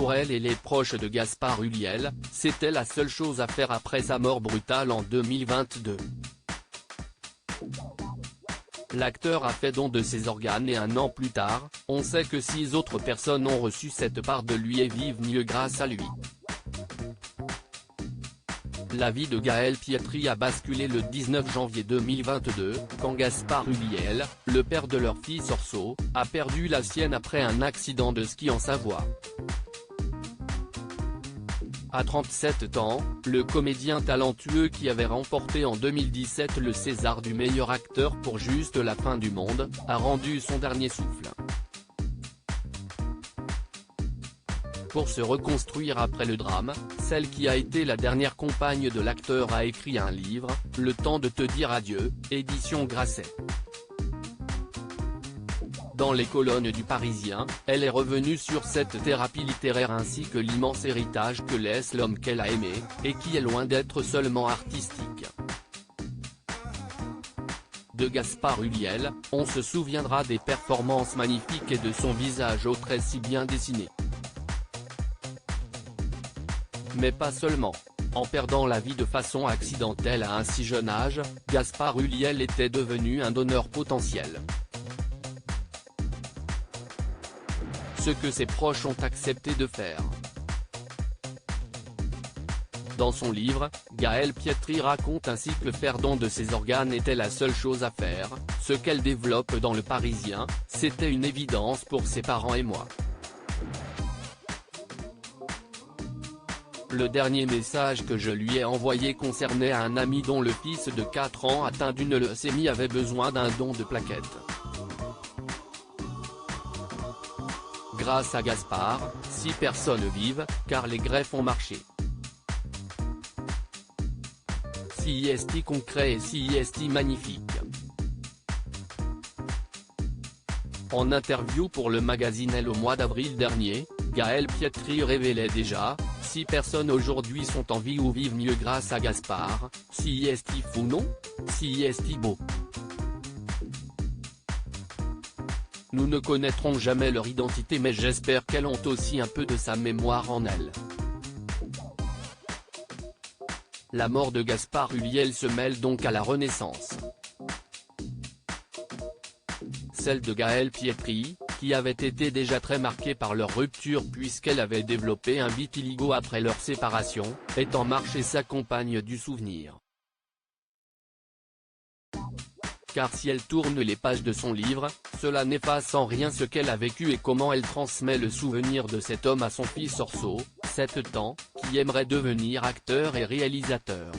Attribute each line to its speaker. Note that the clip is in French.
Speaker 1: Pour elle et les proches de Gaspard Ulliel, c'était la seule chose à faire après sa mort brutale en 2022. L'acteur a fait don de ses organes et un an plus tard, on sait que 6 autres personnes ont reçu cette part de lui et vivent mieux grâce à lui. La vie de Gaël Pietri a basculé le 19 janvier 2022, quand Gaspard Ulliel, le père de leur fils Orso, a perdu la sienne après un accident de ski en Savoie. À 37 ans, le comédien talentueux qui avait remporté en 2017 le César du meilleur acteur pour Juste la fin du monde, a rendu son dernier souffle. Pour se reconstruire après le drame, celle qui a été la dernière compagne de l'acteur a écrit un livre, Le temps de te dire adieu, édition Grasset. Dans les colonnes du Parisien, elle est revenue sur cette thérapie littéraire ainsi que l'immense héritage que laisse l'homme qu'elle a aimé, et qui est loin d'être seulement artistique. De Gaspard Ulliel, on se souviendra des performances magnifiques et de son visage aux traits si bien dessinés. Mais pas seulement. En perdant la vie de façon accidentelle à un si jeune âge, Gaspard Ulliel était devenu un donneur potentiel. Ce que ses proches ont accepté de faire. Dans son livre, Gaël Pietri raconte ainsi que faire don de ses organes était la seule chose à faire, ce qu'elle développe dans Le Parisien, c'était une évidence pour ses parents et moi. Le dernier message que je lui ai envoyé concernait un ami dont le fils de 4 ans atteint d'une leucémie avait besoin d'un don de plaquettes. Grâce à Gaspard, 6 personnes vivent, car les greffes ont marché. CIST concret et CIST magnifique. En interview pour le magazine Elle au mois d'avril dernier, Gaël Pietri révélait déjà, 6 personnes aujourd'hui sont en vie ou vivent mieux grâce à Gaspard, CIST fou non, CIST beau. Nous ne connaîtrons jamais leur identité mais j'espère qu'elles ont aussi un peu de sa mémoire en elles. La mort de Gaspard Ulliel se mêle donc à la renaissance. Celle de Gaël Pietri, qui avait été déjà très marquée par leur rupture puisqu'elle avait développé un vitiligo après leur séparation, est en marche et s'accompagne du souvenir. Car si elle tourne les pages de son livre, cela n'efface en rien ce qu'elle a vécu et comment elle transmet le souvenir de cet homme à son fils Orso, 7 ans, qui aimerait devenir acteur et réalisateur.